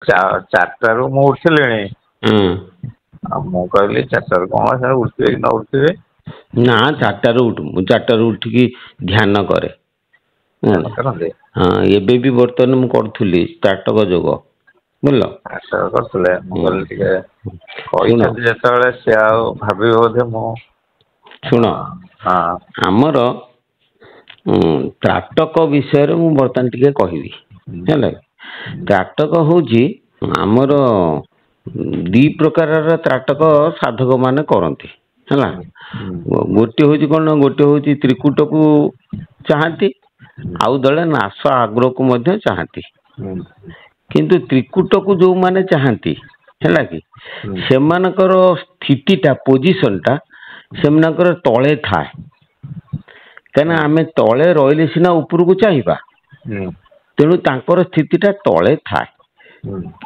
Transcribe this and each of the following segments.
ଚାରିଟାରୁ ମୁଁ ଉଠିଲିଣି। ଆଉ ମୁଁ କହିଲି ଚାରିଟାରୁ କଣ ସେ ଉଠିବେ କି ନ ଉଠିବେ। ନା 4ଟାରୁ ଉଠୁ, ମୁଁ 4ଟାରୁ ଉଠିକି ଧ୍ୟାନ କରେ। ଧ୍ୟାନ କରନ୍ତି। ହଁ ଏବେ ବି ବର୍ତ୍ତମାନ ମୁଁ କରୁଥିଲି ତ୍ରାଟକ ଯୋଗ ବୁଝିଲ। କରୁଥିଲେ ମୁଁ କହିଲି ଟିକେ ଶୁଣ କହିଛନ୍ତି ଯେତେବେଳେ ସିଏ ଆଉ ଭାବିବେ ବୋଧେ ମୁଁ ଶୁଣ ହଁ ଆମର ତ୍ରାଟକ ବିଷୟରେ ମୁଁ ବର୍ତ୍ତମାନ ଟିକେ କହିବି ହେଲା। ତ୍ରାଟକ ହଉଛି ଆମର ଦି ପ୍ରକାରର ତ୍ରାଟକ ସାଧକ ମାନେ କରନ୍ତି ହେଲା। ଗୋଟେ ହଉଛି କଣ, ଗୋଟେ ହଉଛି ତ୍ରିକୁଟକୁ ଚାହାନ୍ତି, ଆଉ ଦଳେ ନାସ ଆଗ୍ରହକୁ ମଧ୍ୟ ଚାହାନ୍ତି। କିନ୍ତୁ ତ୍ରିକୁଟକୁ ଯୋଉମାନେ ଚାହାନ୍ତି ହେଲା କି, ସେମାନଙ୍କର ସ୍ଥିତିଟା ପୋଜିସନ ଟା ସେମାନଙ୍କର ତଳେ ଥାଏ। କାହିଁକିନା ଆମେ ତଳେ ରହିଲେ ସିନା ଉପରକୁ ଚାହିଁବା, ତେଣୁ ତାଙ୍କର ସ୍ଥିତି ଟା ତଳେ ଥାଏ।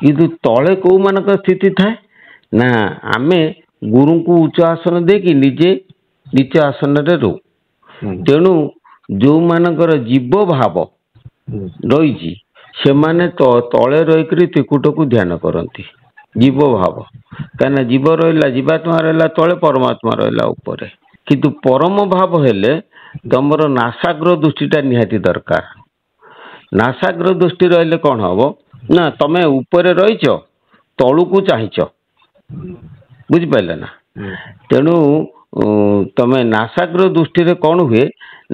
କିନ୍ତୁ ତଳେ କୋଉ ମାନଙ୍କର ସ୍ଥିତି ଥାଏ ନା, ଆମେ ଗୁରୁଙ୍କୁ ଉଚ୍ଚ ଆସନ ଦେଇକି ନିଜେ ନିଚ ଆସନରେ ରହୁ। ତେଣୁ ଯୋଉମାନଙ୍କର ଜୀବ ଭାବ ରହିଛି ସେମାନେ ତଳେ ରହିକରି ତ୍ରିକୁଟକୁ ଧ୍ୟାନ କରନ୍ତି। ଜୀବ ଭାବ, କାହିଁକିନା ଜୀବ ରହିଲା, ଜୀବାତ୍ମା ରହିଲା ତଳେ, ପରମାତ୍ମା ରହିଲା ଉପରେ। କିନ୍ତୁ ପରମ ଭାବ ହେଲେ ତମର ନାସାଗ୍ର ଦୃଷ୍ଟି ଟା ନିହାତି ଦରକାର। ନାସାଗ୍ର ଦୃଷ୍ଟି ରହିଲେ କଣ ହବ ନା, ତମେ ଉପରେ ରହିଛ ତଳୁକୁ ଚାହିଁଛ, ବୁଝିପାରିଲ ନା। ତେଣୁ ତମେ ନାସାଗ୍ର ଦୃଷ୍ଟିରେ କଣ ହୁଏ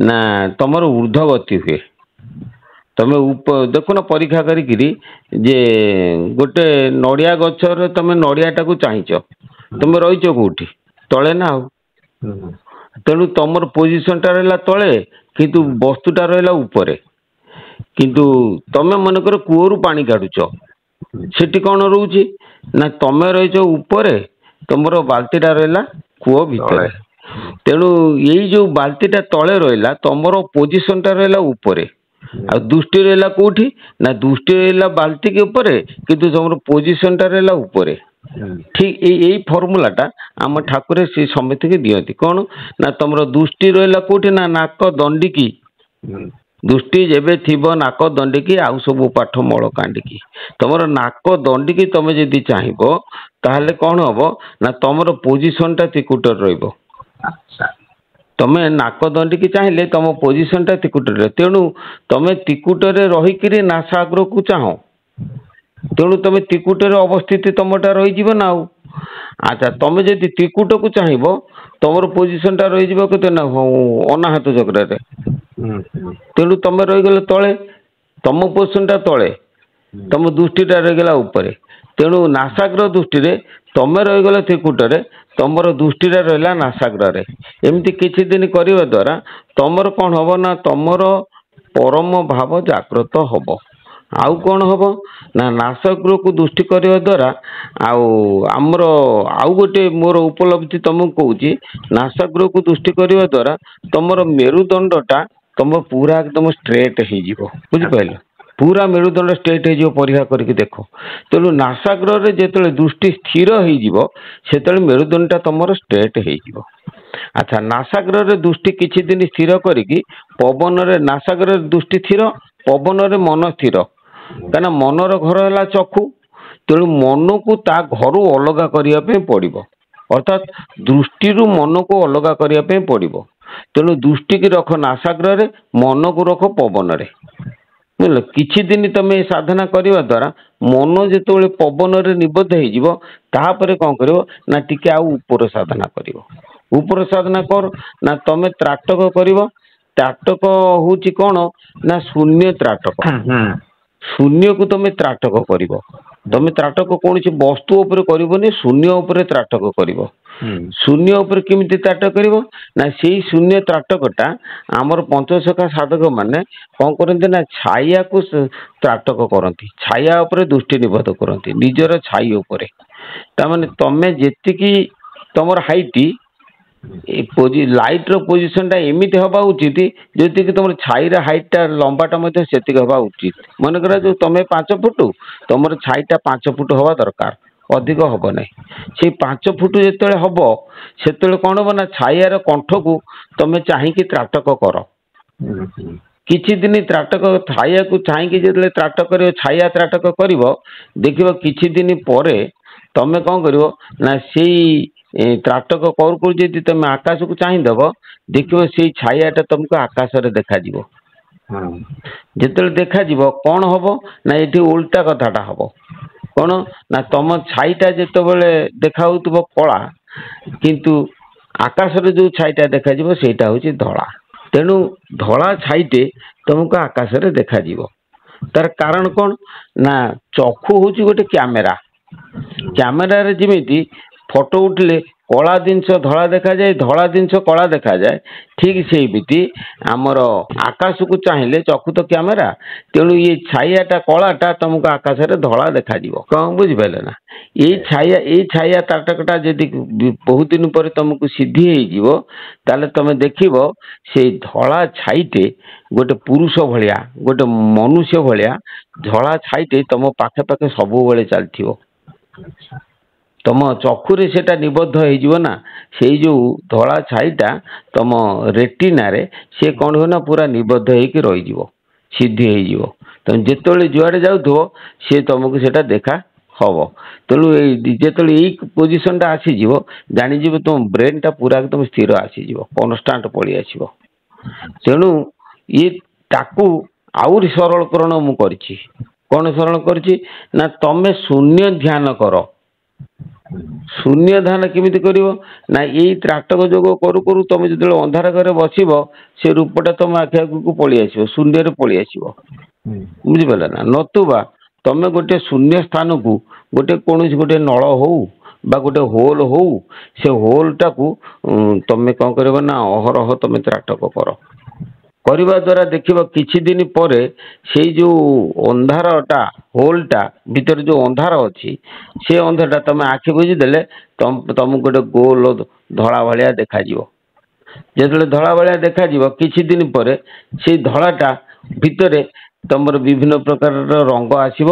ନା, ତମର ଉର୍ଦ୍ଧ୍ୱ ଗତି ହୁଏ। ତମେ ଦେଖୁନ ପରୀକ୍ଷା କରିକିରି ଯେ ଗୋଟେ ନଡିଆ ଗଛରେ ତମେ ନଡିଆ ଟାକୁ ଚାହିଁଛ, ତମେ ରହିଛ କୋଉଠି ତଳେ ନା ଆଉ। ତେଣୁ ତମର ପୋଜିସନ ଟା ରହିଲା ତଳେ, କିନ୍ତୁ ବସ୍ତୁ ଟା ରହିଲା ଉପରେ। କିନ୍ତୁ ତମେ ମନେକର କୂଅରୁ ପାଣି କାଢୁଛ, ସେଠି କଣ ରହୁଛି ନା, ତମେ ରହିଛ ଉପରେ, ତମର ବାଲ୍ଟି ଟା ରହିଲା କୂଅ ଭିତରେ। ତେଣୁ ଏଇ ଯୋଉ ବାଲ୍ଟି ଟା ତଳେ ରହିଲା, ତମର ପୋଜିସନ ଟା ରହିଲା ଉପରେ। ଆଉ ଦୃଷ୍ଟି ରହିଲା କୋଉଠି ନା, ଦୃଷ୍ଟି ରହିଲା ବାଲ୍ଟିକ ଉପରେ, କିନ୍ତୁ ତମର ପୋଜିସନ ଟା ରହିଲା ଉପରେ। ଠିକ ଏଇ ଫର୍ମୁଲା ଟା ଆମ ଠାକୁରେ ସେ ସମିତିକି ଦିଅନ୍ତି। କଣ ନା, ତମର ଦୃଷ୍ଟି ରହିଲା କୋଉଠି ନା, ନାକ ଦଣ୍ଡିକି। ଦୃଷ୍ଟି ଯେବେ ଥିବ ନାକ ଦଣ୍ଡିକି, ଆଉ ସବୁ ପାଠ ମଳ କାଣ୍ଡିକି। ତମର ନାକ ଦଣ୍ଡିକି ତମେ ଯଦି ଚାହିଁବ, ତାହେଲେ କଣ ହବ ନା, ତମର ପୋଜିସନ ଟା ତ୍ରିକୁଟରେ ରହିବ। ତମେ ନାକ ଦଣ୍ଡିକି ଚାହିଁଲେ ତମ ପୋଜିସନ ଟା ତ୍ରିକୁଟରେ ରହିବ। ତେଣୁ ତମେ ତ୍ରିକୁଟରେ ରହିକିରି ନାସାଗ୍ରକୁ ଚାହଁ, ତେଣୁ ତମେ ତ୍ରିକୁଟରେ ଅବସ୍ଥିତି ତମଟା ରହିଯିବ ନା ଆଉ। ଆଚ୍ଛା, ତମେ ଯଦି ତ୍ରିକୁଟକୁ ଚାହିଁବ, ତମର ପୋଜିସନ ଟା ରହିଯିବ କେତେ ନା, ଅନାହତ ଚକ୍ରରେ। ତେଣୁ ତମେ ରହିଗଲେ ତଳେ, ତମ ପୋଜିସନ ଟା ତଳେ, ତମ ଦୃଷ୍ଟି ଟା ରହିଗଲା ଉପରେ। ତେଣୁ ନାସାଗ୍ର ଦୃଷ୍ଟିରେ ତମେ ରହିଗଲ ତ୍ରିକୁଟରେ, ତମର ଦୃଷ୍ଟିଟା ରହିଲା ନାସାଗ୍ରରେ। ଏମିତି କିଛି ଦିନ କରିବା ଦ୍ଵାରା ତମର କଣ ହବ ନା, ତମର ପରମ ଭାବ ଜାଗ୍ରତ ହବ। ଆଉ କଣ ହବ ନା, ନାସାଗ୍ରକୁ ଦୃଷ୍ଟି କରିବା ଦ୍ଵାରା, ଆଉ ଆମର ଆଉ ଗୋଟେ ମୋର ଉପଲବ୍ଧି ତମକୁ କହୁଛି, ନାସାଗ୍ରକୁ ଦୃଷ୍ଟି କରିବା ଦ୍ଵାରା ତମର ମେରୁଦଣ୍ଡ ଟା ତମ ପୁରା ଏକଦମ ଷ୍ଟ୍ରେଟ ହେଇଯିବ, ବୁଝିପାରିଲ। ପୁରା ମେରୁଦଣ୍ଡ ଷ୍ଟ୍ରେଟ ହେଇଯିବ, ପରୀକ୍ଷା କରିକି ଦେଖ। ତେଣୁ ନାସାଗ୍ରରେ ଯେତେବେଳେ ଦୃଷ୍ଟି ସ୍ଥିର ହେଇଯିବ, ସେତେବେଳେ ମେରୁଦଣ୍ଡ ଟା ତମର ଷ୍ଟ୍ରେଟ ହେଇଯିବ। ଆଚ୍ଛା, ନାସାଗ୍ରରେ ଦୃଷ୍ଟି କିଛି ଦିନ ସ୍ଥିର କରିକି ପବନରେ, ନାସାଗ୍ରରେ ଦୃଷ୍ଟି ସ୍ଥିର, ପବନରେ ମନ ସ୍ଥିର। କାହିଁକିନା ମନର ଘର ହେଲା ଚକ୍ଷୁ, ତେଣୁ ମନକୁ ତା ଘରୁ ଅଲଗା କରିବା ପାଇଁ ପଡିବ। ଅର୍ଥାତ୍ ଦୃଷ୍ଟିରୁ ମନକୁ ଅଲଗା କରିବା ପାଇଁ ପଡିବ। ତେଣୁ ଦୃଷ୍ଟିକି ରଖ ନାସାଗ୍ରରେ, ମନକୁ ରଖ ପବନରେ। ବୁଝିଲ, କିଛି ଦିନ ତମେ ସାଧନା କରିବା ଦ୍ଵାରା ମନ ଯେତେବେଳେ ପବନରେ ନିବଦ୍ଧ ହେଇଯିବ, ତାପରେ କଣ କରିବ ନା, ଟିକେ ଆଉ ଉପର ସାଧନା କରିବ। ଉପର ସାଧନା କର ନା, ତମେ ତ୍ରାଟକ କରିବ। ତ୍ରାଟକ ହଉଛି କଣ ନା, ଶୂନ୍ୟ ତ୍ରାଟକ। ଶୂନ୍ୟକୁ ତମେ ତ୍ରାଟକ କରିବ। ତମେ ତ୍ରାଟକ କୌଣସି ବସ୍ତୁ ଉପରେ କରିବନି, ଶୂନ୍ୟ ଉପରେ ତ୍ରାଟକ କରିବ। ଶୂନ୍ୟ ଉପରେ କେମିତି ତ୍ରାଟକ କରିବ ନା, ସେଇ ଶୂନ୍ୟ ତ୍ରାଟକ ଟା ଆମର ପଞ୍ଚସଖା ସାଧକ ମାନେ କଣ କରନ୍ତି ନା, ଛାୟାକୁ ତ୍ରାଟକ କରନ୍ତି। ଛାୟା ଉପରେ ଦୃଷ୍ଟି ନିବଦ୍ଧ କରନ୍ତି, ନିଜର ଛାଇ ଉପରେ। ତାମାନେ ତମେ ଯେତିକି ତମର ହାଇଟ, ଲାଇଟ ର ପୋଜିସନ ଟା ଏମିତି ହବା ଉଚିତ, ଯେତିକି ତମର ଛାଇର ହାଇଟ ଟା ଲମ୍ବାଟା ମଧ୍ୟ ସେତିକି ହବା ଉଚିତ। ମନେକର ଯୋଉ ତମେ 5 ଫୁଟ, ତମର ଛାଇଟା 5 ଫୁଟ ହବା ଦରକାର, ଅଧିକ ହବ ନାହିଁ। ସେଇ 5 ଫୁଟ ଯେତେବେଳେ ହବ, ସେତେବେଳେ କଣ ହବ ନା, ଛାୟାର କଣ୍ଠକୁ ତମେ ଚାହିଁକି ତ୍ରାଟକ କର। କିଛି ଦିନ ତ୍ରାଟକ ଛାଇଆକୁ ଚାହିଁକି ଯେତେବେଳେ ତ୍ରାଟକ କରିବ, ଛାଇଆ ତ୍ରାଟକ କରିବ, ଦେଖିବ କିଛି ଦିନ ପରେ ତମେ କଣ କରିବ ନା ସେଇ ତ୍ରାଟକ କରୁ କରୁ ଯଦି ତମେ ଆକାଶକୁ ଚାହିଁଦବ, ଦେଖିବ ସେଇ ଛାଇଆଟା ତମକୁ ଆକାଶରେ ଦେଖାଯିବ। ଯେତେବେଳେ ଦେଖାଯିବ କଣ ହବ ନା ଏଠି ଓଲଟା କଥାଟା ହବ। କଣ ନା ତମ ଛାଇଟା ଯେତେବେଳେ ଦେଖା ହଉଥିବ କଳା, କିନ୍ତୁ ଆକାଶରେ ଯୋଉ ଛାଇଟା ଦେଖାଯିବ ସେଇଟା ହଉଛି ଧଳା। ତେଣୁ ଧଳା ଛାଇଟେ ତମକୁ ଆକାଶରେ ଦେଖାଯିବ। ତାର କାରଣ କଣ ନା ଚକ୍ଷୁ ହଉଛି ଗୋଟେ କ୍ୟାମେରା। କ୍ୟାମେରାରେ ଯେମିତି ଫଟୋ ଉଠିଲେ କଳା ଜିନିଷ ଧଳା ଦେଖାଯାଏ, ଧଳା ଜିନିଷ କଳା ଦେଖାଯାଏ, ଠିକ ସେଇମିତି ଆମର ଆକାଶକୁ ଚାହିଁଲେ ଚକ୍ଷୁ ତ କ୍ୟାମେରା, ତେଣୁ ଏଇ ଛାଇଆଟା କଳାଟା ତମକୁ ଆକାଶରେ ଧଳା ଦେଖାଯିବ। କଣ ବୁଝିପାରିଲେ ନା? ଏଇ ଛାଇଆ ତ୍ରାଟକଟା ଯଦି ବହୁତ ଦିନ ପରେ ତମକୁ ସିଦ୍ଧି ହେଇଯିବ, ତାହେଲେ ତମେ ଦେଖିବ ସେଇ ଧଳା ଛାଇଟେ ଗୋଟେ ପୁରୁଷ ଭଳିଆ, ଗୋଟେ ମନୁଷ୍ୟ ଭଳିଆ ଧଳା ଛାଇଟେ ତମ ପାଖେ ପାଖେ ସବୁବେଳେ ଚାଲିଥିବ। ତମ ଚକ୍ଷୁରେ ସେଟା ନିବଦ୍ଧ ହେଇଯିବ ନା। ସେଇ ଯୋଉ ଧଳା ଛାଇଟା ତମ ରେଟିନାରେ ସେ କଣ ହୁଏ ନା ପୁରା ନିବଦ୍ଧ ହେଇକି ରହିଯିବ, ସିଦ୍ଧି ହେଇଯିବ। ତମେ ଯେତେବେଳେ ଯୁଆଡେ ଯାଉଥିବ ସେ ତମକୁ ସେଟା ଦେଖା ହବ। ତେଣୁ ଯେତେବେଳେ ଏଇ ପୋଜିସନଟା ଆସିଯିବ, ଜାଣିଯିବ ତମ ବ୍ରେନଟା ପୁରା ଏକଦମ ସ୍ଥିର ଆସିଯିବ, କନଷ୍ଟାଣ୍ଟ ପଳେଇ ଆସିବ। ତେଣୁ ତାକୁ ଆହୁରି ସରଳକରଣ ମୁଁ କରିଛି। କଣ ସରଳ କରିଛି ନା ତମେ ଶୂନ୍ୟ ଧ୍ୟାନ କର। ଶୂନ୍ୟ ଧ୍ୟାନ କେମିତି କରିବ ନା ଏଇ ତ୍ରାଟକ ଯୋଗ କରୁ କରୁ ତମେ ଯେତେବେଳେ ଅନ୍ଧାର ଘରେ ବସିବ, ସେ ରୂପଟା ତମ ଆଖି ଆଗକୁ ପଳେଇ ଆସିବ, ଶୂନ୍ୟରେ ପଳେଇ ଆସିବ। ବୁଝିପାରିଲ ନା? ନତୁବା ତମେ ଗୋଟେ ଶୂନ୍ୟ ସ୍ଥାନକୁ କୌଣସି ଗୋଟେ ନଳ ହଉ ବା ଗୋଟେ ହୋଲ ହଉ, ସେ ହୋଲଟାକୁ ତମେ କଣ କରିବ ନା ଅହରହ ତମେ ତ୍ରାଟକ କର। କରିବା ଦ୍ୱାରା ଦେଖିବ କିଛି ଦିନ ପରେ ସେଇ ଯୋଉ ଅନ୍ଧାରଟା, ହୋଲଟା ଭିତରେ ଯୋଉ ଅନ୍ଧାର ଅଛି, ସେ ଅନ୍ଧାରଟା ତମେ ଆଖି ବୁଜିଦେଲେ ତମକୁ ଗୋଟେ ଗୋଲ ଧଳା ଭଳିଆ ଦେଖାଯିବ। ଯେତେବେଳେ ଧଳା ଭଳିଆ ଦେଖାଯିବ, କିଛି ଦିନ ପରେ ସେଇ ଧଳାଟା ଭିତରେ ତମର ବିଭିନ୍ନ ପ୍ରକାରର ରଙ୍ଗ ଆସିବ।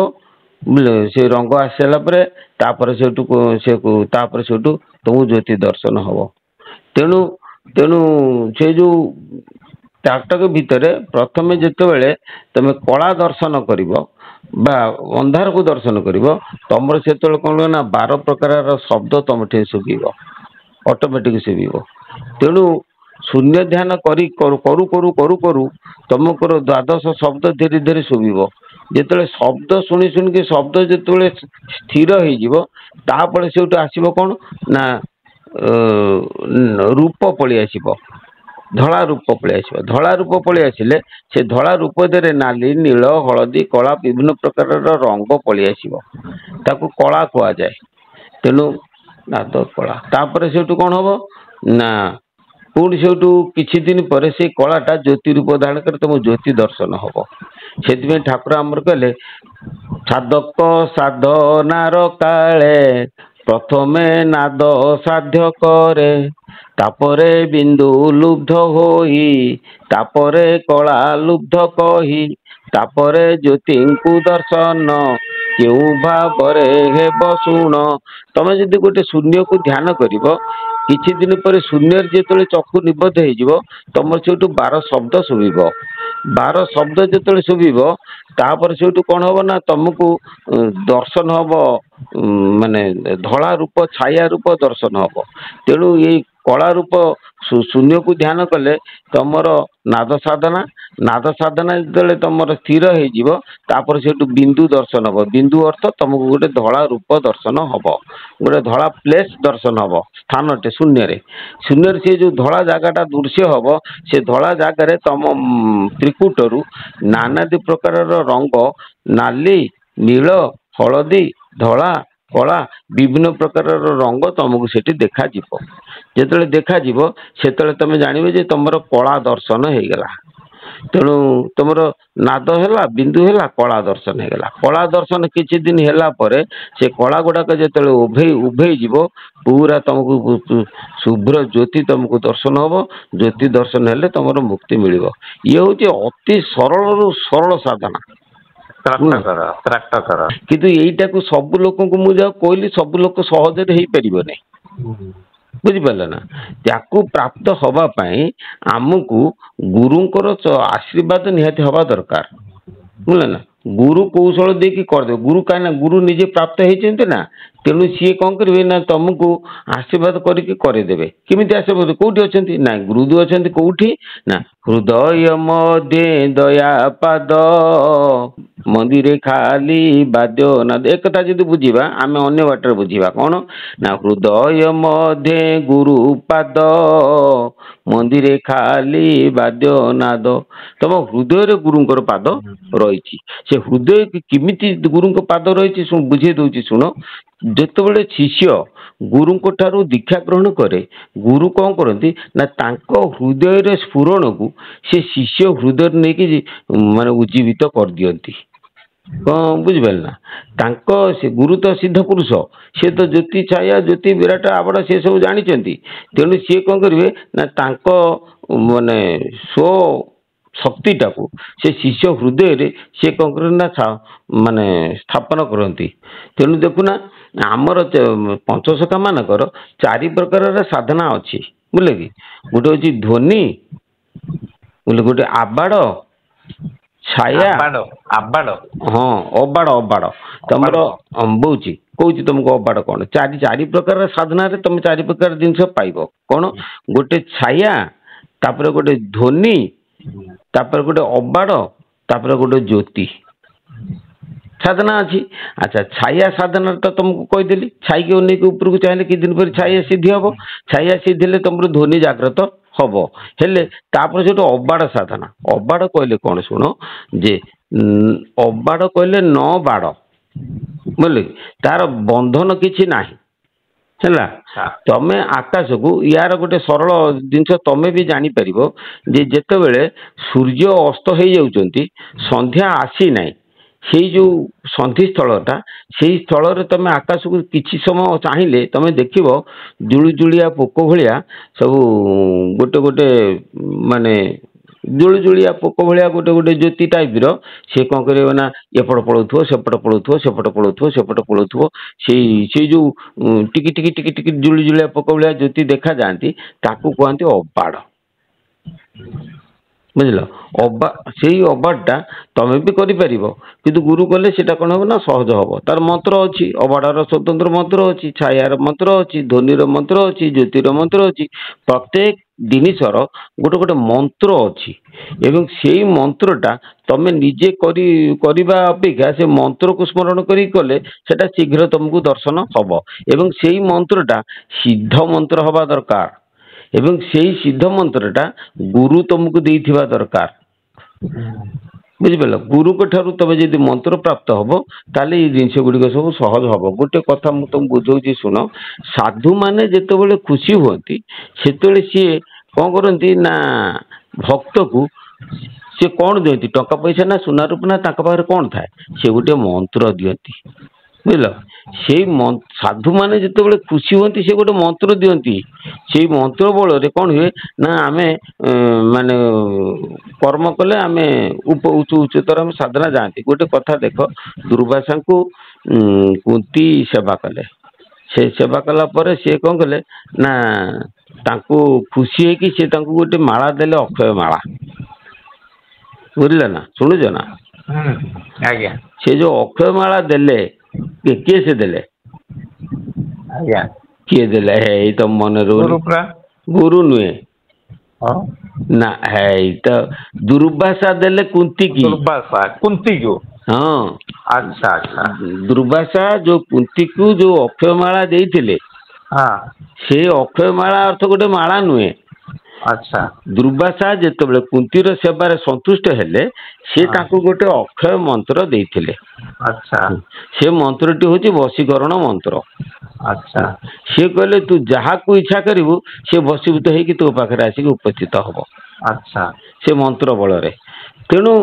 ସେ ରଙ୍ଗ ଆସିସାରିଲା ପରେ ତାପରେ ସେଇଠୁ ତମକୁ ଜ୍ୟୋତି ଦର୍ଶନ ହବ। ତେଣୁ ସେ ଯୋଉ ତ୍ରାଟକ ଭିତରେ ପ୍ରଥମେ ଯେତେବେଳେ ତମେ କଳା ଦର୍ଶନ କରିବ ବା ଅନ୍ଧାରକୁ ଦର୍ଶନ କରିବ, ତମର ସେତେବେଳେ କଣ ନା 12 ପ୍ରକାରର ଶବ୍ଦ ତମଠି ଶୁଭିବ, ଅଟୋମେଟିକ ଶୁଭିବ। ତେଣୁ ଶୂନ୍ୟ ଧ୍ୟାନ କରୁ କରୁ ତମଙ୍କର ଦ୍ୱାଦଶ ଶବ୍ଦ ଧୀରେ ଧୀରେ ଶୁଭିବ। ଯେତେବେଳେ ଶବ୍ଦ ଶୁଣିକି ଶବ୍ଦ ଯେତେବେଳେ ସ୍ଥିର ହେଇଯିବ, ତାପରେ ସେଇଠୁ ଆସିବ କଣ ନା ରୂପ ପଳେଇ ଆସିବ, ଧଳା ରୂପ ପଳେଇ ଆସିବ। ଧଳା ରୂପ ପଳେଇ ଆସିଲେ ସେ ଧଳା ରୂପ ଦେହରେ ନାଲି, ନୀଳ, ହଳଦୀ, କଳା ବିଭିନ୍ନ ପ୍ରକାରର ରଙ୍ଗ ପଳେଇ ଆସିବ, ତାକୁ କଳା କୁହାଯାଏ। ତେଣୁ ନାଦ କଳା। ତାପରେ ସେଇଠୁ କଣ ହବ ନା ପୁଣି ସେଇଠୁ କିଛି ଦିନ ପରେ ସେଇ କଳାଟା ଜ୍ୟୋତି ରୂପ ଧାରଣ କରି ତମ ଜ୍ୟୋତି ଦର୍ଶନ ହବ। ସେଥିପାଇଁ ଠାକୁର ଆମର କହିଲେ ସାଧକ ସାଧନାର କାଳେ ପ୍ରଥମେ ନାଦ ସାଧ୍ୟ କରେ, ତାପରେ ବିନ୍ଦୁ ଲୁବ୍ଧ ହୋଇ, ତାପରେ କଳା ଲୁବ୍ଧ କହି, ତାପରେ ଜ୍ୟୋତିଙ୍କୁ ଦର୍ଶନ କେଉଁ ଭାବରେ ହେବ ଶୁଣ। ତମେ ଯଦି ଗୋଟେ ଶୂନ୍ୟକୁ ଧ୍ୟାନ କରିବ, କିଛି ଦିନ ପରେ ଶୂନ୍ୟରେ ଯେତେବେଳେ ଚକ୍ଷୁ ନିବଦ୍ଧ ହେଇଯିବ, ତମର ସେଇଠୁ 12 ଶବ୍ଦ ଶୁଭିବ। 12 ଶବ୍ଦ ଯେତେବେଳେ ଶୁଭିବ, ତାପରେ ସେଇଠୁ କଣ ହବ ନା ତମକୁ ଦର୍ଶନ ହବ, ମାନେ ଧଳା ରୂପ, ଛାୟା ରୂପ ଦର୍ଶନ ହବ। ତେଣୁ ଏଇ କଳା ରୂପ ଶୂନ୍ୟକୁ ଧ୍ୟାନ କଲେ ତମର ନାଦ ସାଧନା ଯେତେବେଳେ ତମର ସ୍ଥିର ହେଇଯିବ, ତାପରେ ସେଇଠୁ ବିନ୍ଦୁ ଦର୍ଶନ ହବ। ବିନ୍ଦୁ ଅର୍ଥ ତମକୁ ଗୋଟେ ଧଳା ରୂପ ଦର୍ଶନ ହବ, ଗୋଟେ ଧଳା ପ୍ଲେସ ଦର୍ଶନ ହବ, ସ୍ଥାନଟେ ଶୂନ୍ୟରେ। ସେ ଯୋଉ ଧଳା ଜାଗାଟା ଦୃଶ୍ୟ ହବ, ସେ ଧଳା ଜାଗାରେ ତମ ତ୍ରିକୁଟରୁ ନାନାଦି ପ୍ରକାରର ରଙ୍ଗ, ନାଲି, ନୀଳ, ହଳଦୀ, ଧଳା, କଳା ବିଭିନ୍ନ ପ୍ରକାରର ରଙ୍ଗ ତମକୁ ସେଠି ଦେଖାଯିବ। ଯେତେବେଳେ ଦେଖାଯିବ, ସେତେବେଳେ ତମେ ଜାଣିବେ ଯେ ତମର କଳା ଦର୍ଶନ ହେଇଗଲା। ତେଣୁ ତମର ନାଦ ହେଲା, ବିନ୍ଦୁ ହେଲା, କଳା ଦର୍ଶନ ହେଇଗଲା। କଳା ଦର୍ଶନ କିଛି ଦିନ ହେଲା ପରେ ସେ କଳା ଗୁଡାକ ଯେତେବେଳେ ଉଭେଇ ଯିବ, ପୁରା ତମକୁ ଶୁଭ୍ର ଜ୍ୟୋତି ତମକୁ ଦର୍ଶନ ହବ। ଜ୍ୟୋତି ଦର୍ଶନ ହେଲେ ତମର ମୁକ୍ତି ମିଳିବ। ଇଏ ହଉଛି ଅତି ସରଳରୁ ସରଳ ସାଧନା। କିନ୍ତୁ ଏଇଟାକୁ ସବୁ ଲୋକଙ୍କୁ ମୁଁ ଯାହା କହିଲି, ସବୁ ଲୋକ ସହଜରେ ହେଇପାରିବ ନାହିଁ। ବୁଝିପାରିଲ ନା। ତାକୁ ପ୍ରାପ୍ତ ହବା ପାଇଁ ଆମକୁ ଗୁରୁଙ୍କର ଆଶୀର୍ବାଦ ନିହାତି ହବା ଦରକାର, ବୁଝିଲ ନା। ଗୁରୁ କୌଶଳ ଦେଇକି କରିଦେବେ, ଗୁରୁ କାହିଁକି ନା ଗୁରୁ ନିଜେ ପ୍ରାପ୍ତ ହେଇଛନ୍ତି ନା, ତେଣୁ ସିଏ କଣ କରିବେ ନା ତମକୁ ଆଶୀର୍ବାଦ କରିକି କରେଇଦେବେ। କେମିତି ଆଶୀର୍ବାଦ? କୋଉଠି ଅଛନ୍ତି? ନାଇଁ ଗୁରୁଦେବ ଅଛନ୍ତି କୋଉଠି ନା ହୃଦୟ ମଧ୍ୟେ ଦୟା ପାଦ ମନ୍ଦିରେ ଖାଲି ବାଦ୍ୟ ନାଦ। ଏକଥା ଯଦି ବୁଝିବା ଆମେ ଅନ୍ୟ ବାଟରେ ବୁଝିବା କଣ ନା ହୃଦୟ ମଧ୍ୟେ ଗୁରୁ ପାଦ ମନ୍ଦିରେ ଖାଲି ବାଦ୍ୟ ନାଦ। ତମ ହୃଦୟରେ ଗୁରୁଙ୍କର ପାଦ ରହିଛି। ସେ ହୃଦୟ କେମିତି ଗୁରୁଙ୍କ ପାଦ ରହିଛି ବୁଝେଇ ଦଉଛି ଶୁଣ। ଯେତେବେଳେ ଶିଷ୍ୟ ଗୁରୁଙ୍କ ଠାରୁ ଦୀକ୍ଷା ଗ୍ରହଣ କରେ, ଗୁରୁ କଣ କରନ୍ତି ନା ତାଙ୍କ ହୃଦୟରେ ସ୍ଫୁରଣକୁ ସେ ଶିଷ୍ୟ ହୃଦୟରେ ନେଇକି ମାନେ ଉଜ୍ଜୀବିତ କରିଦିଅନ୍ତି। କଣ ବୁଝିପାରିଲେ ନା। ତାଙ୍କ ସେ ଗୁରୁ ତ ସିଦ୍ଧ ପୁରୁଷ, ସେ ତ ଜ୍ୟୋତି ଛାୟା ଜ୍ୟୋତି ବିରାଟ ଆବଡ ସେ ସବୁ ଜାଣିଛନ୍ତି। ତେଣୁ ସିଏ କଣ କରିବେ ନା ତାଙ୍କ ମାନେ ଶକ୍ତିଟାକୁ ସେ ଶିଷ୍ୟ ହୃଦୟରେ ସେ କଣ କରନ୍ତି ନା ମାନେ ସ୍ଥାପନ କରନ୍ତି। ତେଣୁ ଦେଖୁନା ଆମର ପଞ୍ଚସଖା ମାନଙ୍କର 4 ପ୍ରକାରର ସାଧନା ଅଛି, ବୁଝିଲେ କି। ଗୋଟେ ହଉଛି ଧ୍ୱନି, ଗୋଟେ ଆବାଡ଼, ଛାୟା, ହଁ ଅବାଡ଼। ତମର କହୁଛି ତମକୁ ଅବାଡ଼ କଣ। ଚାରି ପ୍ରକାର ସାଧନାରେ ତମେ 4 ପ୍ରକାର ଜିନିଷ ପାଇବ। କଣ? ଗୋଟେ ଛାୟା, ତାପରେ ଗୋଟେ ଧ୍ୱନି, ତାପରେ ଗୋଟେ ଅବାଡ଼, ତାପରେ ଗୋଟେ ଜ୍ୟୋତି ସାଧନା ଅଛି। ଆଚ୍ଛା ଛାୟା ସାଧନା ତ ତମକୁ କହିଦେଲି, ଛାଇକି ଅନେଇକି ଉପରକୁ ଚାହିଁଲେ କିଛି ଦିନ ପରେ ଛାୟା ସିଦ୍ଧି ହବ। ଛାୟା ସିଦ୍ଧି ହେଲେ ତମର ଧ୍ୱନି ଜାଗ୍ରତ ହବ। ହେଲେ ତାପରେ ସେଠୁ ଅବାଡ଼ ସାଧନା। ଅବାଡ଼ କହିଲେ କଣ ଶୁଣ, ଯେ ଅବାଡ଼ କହିଲେ 9 ବାଡ଼, ବୁଝିଲେ କି। ତାର ବନ୍ଧନ କିଛି ନାହିଁ, ହେଲା। ତମେ ଆକାଶକୁ ୟାର ଗୋଟେ ସରଳ ଜିନିଷ ତମେ ବି ଜାଣିପାରିବ ଯେ ଯେତେବେଳେ ସୂର୍ଯ୍ୟ ଅସ୍ତ ହେଇଯାଉଛନ୍ତି, ସନ୍ଧ୍ୟା ଆସିନାହିଁ, ସେଇ ଯୋଉ ସନ୍ଧି ସ୍ଥଳଟା, ସେଇ ସ୍ଥଳରେ ତମେ ଆକାଶକୁ କିଛି ସମୟ ଚାହିଁଲେ ତମେ ଦେଖିବ ଜୁଳୁଜୁଳିଆ ପୋକ ଭଳିଆ ସବୁ ଗୋଟେ ମାନେ ଜୁଳୁଜୁଳିଆ ପୋକ ଭଳିଆ ଗୋଟେ ଜ୍ୟୋତି ଟାଇପର ସେ କଣ କରିବ ନା ଏପଟ ପଳଉଥିବ ସେପଟ ପଳଉଥିବ, ସେପଟ ପଳଉଥିବ ସେପଟ ପଳଉଥିବ। ସେଇ ଯୋଉ ଟିକି ଟିକି ଜୁଳୁଜୁଳିଆ ପୋକ ଭଳିଆ ଜ୍ୟୋତି ଦେଖାଯାଆନ୍ତି ତାକୁ କୁହନ୍ତି ଅବାଡ଼, ବୁଝିଲ। ସେଇ ଅବାଡ଼ଟା ତମେ ବି କରିପାରିବ, କିନ୍ତୁ ଗୁରୁ କଲେ ସେଟା କଣ ହବ ନା ସହଜ ହବ। ତାର ମନ୍ତ୍ର ଅଛି, ଅବାଡ଼ର ସ୍ୱତନ୍ତ୍ର ମନ୍ତ୍ର ଅଛି, ଛାୟାର ମନ୍ତ୍ର ଅଛି, ଧ୍ୱନିର ମନ୍ତ୍ର ଅଛି, ଜ୍ୟୋତିର ମନ୍ତ୍ର ଅଛି। ପ୍ରତ୍ୟେକ ଜିନିଷର ଗୋଟେ ମନ୍ତ୍ର ଅଛି ଏବଂ ସେଇ ମନ୍ତ୍ରଟା ତମେ ନିଜେ କରିବା ଅପେକ୍ଷା ସେ ମନ୍ତ୍ରକୁ ସ୍ମରଣ କରି କଲେ ସେଟା ଶୀଘ୍ର ତମକୁ ଦର୍ଶନ ହବ। ଏବଂ ସେଇ ମନ୍ତ୍ରଟା ସିଦ୍ଧ ମନ୍ତ୍ର ହବା ଦରକାର ଏବଂ ସେଇ ସିଦ୍ଧ ମନ୍ତ୍ରଟା ଗୁରୁ ତମକୁ ଦେଇଥିବା ଦରକାର, ବୁଝିପାରିଲ। ଗୁରୁଙ୍କ ଠାରୁ ତମେ ଯଦି ମନ୍ତ୍ର ପ୍ରାପ୍ତ ହବ ତାହେଲେ ଏଇ ଜିନିଷ ଗୁଡ଼ିକ ସବୁ ସହଜ ହବ। ଗୋଟେ କଥା ମୁଁ ତମକୁ ବୁଝଉଛି ଶୁଣ। ସାଧୁ ମାନେ ଯେତେବେଳେ ଖୁସି ହୁଅନ୍ତି ସେତେବେଳେ ସିଏ କଣ କରନ୍ତି ନା ଭକ୍ତକୁ ସେ କଣ ଦିଅନ୍ତି, ଟଙ୍କା ପଇସା ନା ସୁନା ରୂପା ନା ତାଙ୍କ ପାଖରେ କଣ ଥାଏ, ସେ ଗୋଟେ ମନ୍ତ୍ର ଦିଅନ୍ତି, ବୁଝିଲ। ସେଇ ସାଧୁ ମାନେ ଯେତେବେଳେ ଖୁସି ହୁଅନ୍ତି ସେ ଗୋଟେ ମନ୍ତ୍ର ଦିଅନ୍ତି। ସେଇ ମନ୍ତ୍ର ବଳରେ କଣ ହୁଏ ନା ଆମେ ମାନେ କର୍ମ କଲେ ଆମେ ଉଚ୍ଚତର ଆମେ ସାଧନା ଯାଆନ୍ତି। ଗୋଟେ କଥା ଦେଖ, ଦୁର୍ବାସାଙ୍କୁ କୁନ୍ତୀ ସେବା କଲେ। ସେ ସେବା କଲା ପରେ ସିଏ କଣ କଲେ ନା ତାଙ୍କୁ ଖୁସି ହେଇକି ସେ ତାଙ୍କୁ ଗୋଟେ ମାଳା ଦେଲେ, ଅକ୍ଷୟ ମାଳା, ବୁଝିଲ ନା, ଶୁଣୁଛ ନା। ଆଜ୍ଞା। ସେ ଯୋଉ ଅକ୍ଷୟ ମାଳା ଦେଲେ କିଏ ସେ ଦେଲେ? ଆଜ୍ଞା। କିଏ ଦେଲେ? ଏଇ ତ ମନେ ରହୁନି। ଗୁରୁ ନୁହେଁ ନା, ତ ଦୁର୍ବାସା ଦେଲେ କୁନ୍ତୀ କି। କୁନ୍ତୀକୁ। ହଁ, ଆଚ୍ଛା ଆଚ୍ଛା। ଦୁର୍ବାସା ଯୋଉ କୁନ୍ତୀକୁ ଯୋଉ ଅକ୍ଷୟ ମାଳା ଦେଇଥିଲେ, ସେଇ ଅକ୍ଷୟ ମାଳା ଅର୍ଥ ଗୋଟେ ମାଳା ନୁହେଁ। ଆଚ୍ଛା। ଦୁର୍ବାସା ଯେତେବେଳେ କୁନ୍ତୀର ସେବାରେ ସନ୍ତୁଷ୍ଟ ହେଲେ ସେ ତାଙ୍କୁ ଗୋଟେ ଅକ୍ଷୟ ମନ୍ତ୍ର ଦେଇଥିଲେ। ଆଚ୍ଛା। ସେ ମନ୍ତ୍ରଟି ହଉଛି ବଶୀକରଣ ମନ୍ତ୍ର। ଆଚ୍ଛା। ସିଏ କହିଲେ ତୁ ଯାହାକୁ ଇଚ୍ଛା କରିବୁ ସେ ବଶୀଭୂତ ହେଇକି ତୋ ପାଖରେ ଆସିକି ଉପସ୍ଥିତ ହବ, ଆଚ୍ଛା। ସେ ମନ୍ତ୍ର ବଳରେ। ତେଣୁ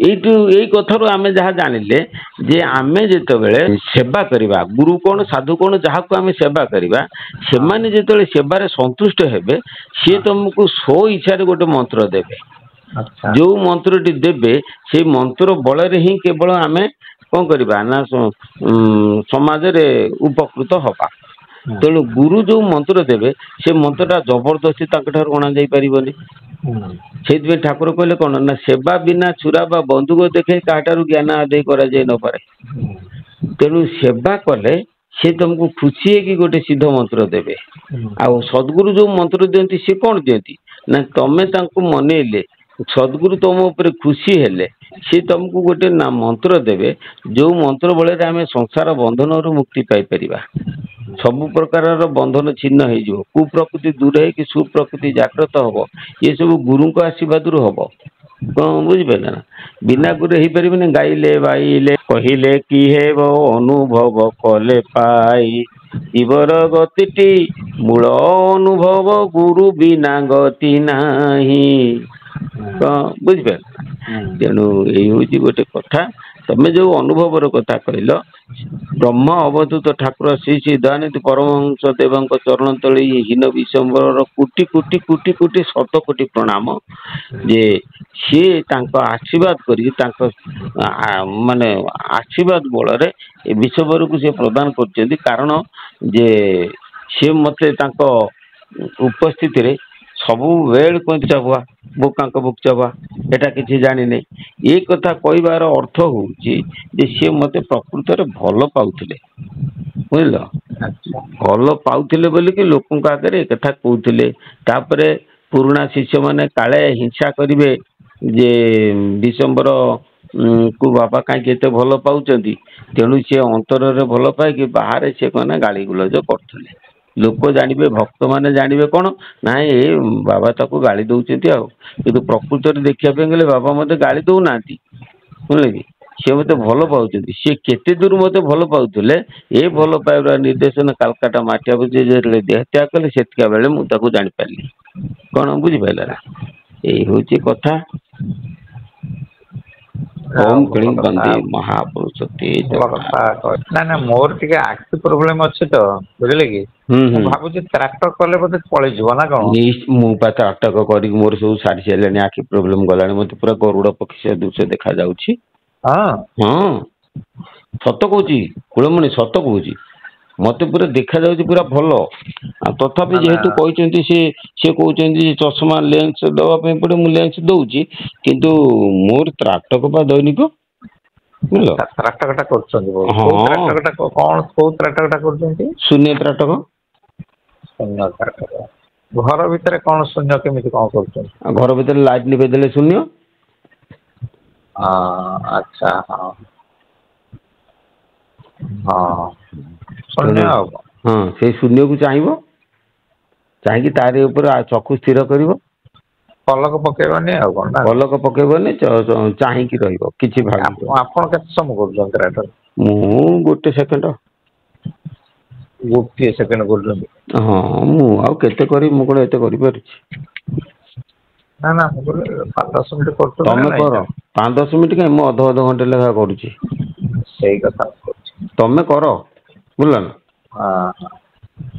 ଏଇ କଥାରୁ ଆମେ ଯାହା ଜାଣିଲେ ଯେ ଆମେ ଯେତେବେଳେ ସେବା କରିବା, ଗୁରୁ କଣ ସାଧୁ କଣ ଯାହାକୁ ଆମେ ସେବା କରିବା, ସେମାନେ ଯେତେବେଳେ ସେବାରେ ସନ୍ତୁଷ୍ଟ ହେବେ ସିଏ ତମକୁ ସ୍ୱ ଇଚ୍ଛାରେ ଗୋଟେ ମନ୍ତ୍ର ଦେବେ। ଆଚ୍ଛା। ଯୋଉ ମନ୍ତ୍ରଟି ଦେବେ ସେଇ ମନ୍ତ୍ର ବଳରେ ହିଁ କେବଳ ଆମେ କଣ କରିବା ନା ସମାଜରେ ଉପକୃତ ହବା। ତେଣୁ ଗୁରୁ ଯୋଉ ମନ୍ତ୍ର ଦେବେ ସେ ମନ୍ତ୍ରଟା ଜବରଦସ୍ତି ତାଙ୍କ ଠାରୁ ଅଣାଯାଇ ପାରିବନି। ସେଇଥିପାଇଁ ଠାକୁର କହିଲେ କଣ ନା ସେବା ବିନା ଛୁରା ବା ବନ୍ଧୁକ ଦେଖାଇ କାହାଠାରୁ ଜ୍ଞାନ ଆଦାୟ କରାଯାଇ ନପାରେ। ତେଣୁ ସେବା କଲେ ସେ ତମକୁ ଖୁସି ହେଇକି ଗୋଟେ ସିଦ୍ଧ ମନ୍ତ୍ର ଦେବେ। ଆଉ ସଦ୍ଗୁରୁ ଯୋଉ ମନ୍ତ୍ର ଦିଅନ୍ତି ସେ କଣ ଦିଅନ୍ତି ନା ତମେ ତାଙ୍କୁ ମନେଇଲେ ସଦ୍ଗୁରୁ ତମ ଉପରେ ଖୁସି ହେଲେ ସେ ତମକୁ ଗୋଟେ ନା ମନ୍ତ୍ର ଦେବେ ଯୋଉ ମନ୍ତ୍ର ବଳରେ ଆମେ ସଂସାର ବନ୍ଧନରୁ ମୁକ୍ତି ପାଇପାରିବା। ସବୁ ପ୍ରକାରର ବନ୍ଧନ ଛିନ୍ନ ହେଇଯିବ, କୁପ୍ରକୃତି ଦୂର ହେଇକି ସୁପ୍ରକୃତି ଜାଗ୍ରତ ହବ। ଏ ସବୁ ଗୁରୁଙ୍କ ଆଶୀର୍ବାଦରୁ ହବ। କଣ ବୁଝିପାରିଲେ ନା? ବିନା ଗୁରୁ ହେଇପାରିବନି। ଗାଇଲେ ବାଇଲେ କହିଲେ କି ହେବ ଅନୁଭବ କଲେ ପାଇ ଜୀବର ଗତିଟି ମୂଳ ଅନୁଭବ ଗୁରୁ ବିନା ଗତି ନାହିଁ। କଣ ବୁଝିପାରିଲ ନା? ତେଣୁ ଏଇ ହଉଛି ଗୋଟେ କଥା। ତମେ ଯୋଉ ଅନୁଭବର କଥା କହିଲ ବ୍ରହ୍ମ ଅବଧୂତ ଠାକୁର ଶ୍ରୀ ଶ୍ରୀ ଦୟାନିଧି ପରମହଂସ ଦେବଙ୍କ ଚରଣ ତଳେ ହୀନ ବିଶ୍ୱମ୍ବରର କୋଟି କୋଟି କୋଟି କୋଟି ଶତ କୋଟି ପ୍ରଣାମ ଯେ ସିଏ ତାଙ୍କ ଆଶୀର୍ବାଦ କରିକି ତାଙ୍କ ମାନେ ଆଶୀର୍ବାଦ ବଳରେ ଏ ବିଶ୍ୱବରକୁ ସେ ପ୍ରଦାନ କରୁଛନ୍ତି। କାରଣ ଯେ ସିଏ ମତେ ତାଙ୍କ ଉପସ୍ଥିତିରେ ସବୁବେଳେ କୁହନ୍ତି ଚାବୁଆ ବୋକାଙ୍କ ବୁକ୍ ଚାବୁଆ ଏଟା କିଛି ଜାଣିନି। ଏ କଥା କହିବାର ଅର୍ଥ ହଉଛି ଯେ ସିଏ ମତେ ପ୍ରକୃତରେ ଭଲ ପାଉଥିଲେ। ବୁଝିଲ? ଭଲ ପାଉଥିଲେ ବୋଲିକି ଲୋକଙ୍କ ଆଗରେ ଏ କଥା କହୁଥିଲେ। ତାପରେ ପୁରୁଣା ଶିଷ୍ୟ ମାନେ କାଳେ ହିଂସା କରିବେ ଯେ ବିଶ୍ୱମ୍ବର କୁ ବାବା କାହିଁକି ଏତେ ଭଲ ପାଉଛନ୍ତି, ତେଣୁ ସିଏ ଅନ୍ତରରେ ଭଲ ପାଇକି ବାହାରେ ସେ କହନା ଗାଳି ଗୁଲଜ କରୁଥିଲେ। ଲୋକ ଜାଣିବେ, ଭକ୍ତ ମାନେ ଜାଣିବେ କଣ ନାଇଁ ଏ ବାବା ତାକୁ ଗାଳି ଦଉଛନ୍ତି ଆଉ। କିନ୍ତୁ ପ୍ରକୃତରେ ଦେଖିବା ପାଇଁ ଗଲେ ବାବା ମତେ ଗାଳି ଦଉନାହାନ୍ତି। ବୁଝିଲେ କି? ସିଏ ମତେ ଭଲ ପାଉଛନ୍ତି। ସିଏ କେତେ ଦୂର ମତେ ଭଲ ପାଉଥିଲେ ଏ ଭଲ ପାଇବା ନିର୍ଦ୍ଦେଶନା କାଲକାଟା ମାଟିଆ ବୃଜ ଯେତେବେଳେ ଦେହତ୍ୟାଗ କଲେ ସେତିକା ବେଳେ ମୁଁ ତାକୁ ଜାଣିପାରିଲି। କଣ ବୁଝିପାରିଲ ନା? ଏଇ ହଉଛି କଥା। ଓମ୍ ଭଲ କ୍ଳିଂ କଥା ବନ୍ଦେ ମହାପୁରୁଷ ତେ ଭଲ କଥା ଜଗନ୍ନାଥ। ନାଇଁ ନାଇଁ ମୋର ଟିକେ ଆଖି ପ୍ରୋବ୍ଲେମ ଅଛି ତ ବୁଝିଲେ କି? ମୁଁ ଭାବୁଛି ଟ୍ରାକ୍ଟର କଲେ ବୋଧେ ପଳେଇଯିବ ନା କଣ? ମୁଁ ପା ତ୍ରାଟକ କରିକି ମୋର ସବୁ ସାରି ସାରିଲାଣି। ଆଖି ପ୍ରୋବ୍ଲେମ ଗଲାଣି ମତେ ପୁରା ଗରୁଡ ପକ୍ଷୀ ସଦୃଶ୍ୟ ଦେଖା ଯାଉଛି। ହଁ ହଁ ସତ କହୁଛି କୁଳମଣି ସତ କହୁଛି। ମତେ ପୁରା ଦେଖା ଯାଉଛି ପୁରା ଭଲ। ଆଉ ତଥାପି ମାନେ ଯେହେତୁ କହିଛନ୍ତି ସେ କହୁଛନ୍ତି ଚଷମା ଲେନ୍ସ ଦବା ପାଇଁ ପଡେ ମୁଁ ଲେନ୍ସ ଦଉଛି। କିନ୍ତୁ ମୋର ତ୍ରାଟକ ବା ଦୈନିକ। ବୁଝିଲ? ତ୍ରାଟକଟା କରୁଛନ୍ତି କୋଉ ହଁ ତ୍ରାଟକଟା କଣ କୋଉ ତ୍ରାଟକଟା କରୁଛନ୍ତି? ଶୂନ୍ୟ ତ୍ରାଟକ। ଶୂନ୍ୟ ତ୍ରାଟକ। ଘର ଭିତରେ କଣ ଶୂନ୍ୟ କେମିତି କଣ କରୁଛନ୍ତି? ଆଉ ଘର ଭିତରେ ଲାଇଟ୍ ନିଭେଇ ଦେଲେ ଶୂନ୍ୟ। ଆଚ୍ଛା ହଁ ହଁ ଶୂନ୍ୟ ତେଣୁ ଆଉ କଣ? ହଁ ସେଇ ଶୂନ୍ୟକୁ ଚାହିଁବ, ଚାହିଁକି ତାରି ଉପରେ ଚକ୍ଷୁ ସ୍ଥିର କରିବ। ପଲକ ପକେଇବନି ଆଉ କଣ ନା କଣ? ପଲକ ପକେଇବନି ଚାହିଁକି ରହିବ କିଛି ଭାବିବନି। ଆପଣ କେତେ ସମୟ କରୁଛନ୍ତି ତ୍ରାଟକ? ମୁଁ ଗୋଟେ ସେକେଣ୍ଡ। ଗୋଟିଏ ସେକେଣ୍ଡ କରୁଛନ୍ତି? ହଁ ମୁଁ ଆଉ କେତେ କରିବି, ମୁଁ କଣ ଏତେ କରିପାରୁଛି। ନା ନା ମୁଁ କହିଲି 5-10 ମିନିଟ୍ କରୁଛନ୍ତି ନା ତମେ ନାଇଁ କର ସାର୍? 5-10 ମିନିଟ୍ କାଇଁ ମୁଁ ଅଧଘଣ୍ଟେ ଲେଖା କରୁଛି। ସେଇ କଥା ମୁଁ କହୁଛି। ତମେ କର ବୁଝିଲ ନା? ହଁ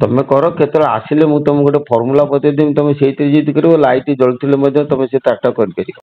ତମେ କର କେତେବେଳେ ଆସିଲେ ମୁଁ ତମକୁ ଗୋଟେ ଫର୍ମୁଲା ବତେଇଦେବି। ତମେ ସେଇଥିରେ ଯଦି କରିବ ଲାଇଟ୍ ଜଳୁଥିଲେ ମଧ୍ୟ ତମେ ସେ ତ୍ରାଟକ କରିପାରିବ।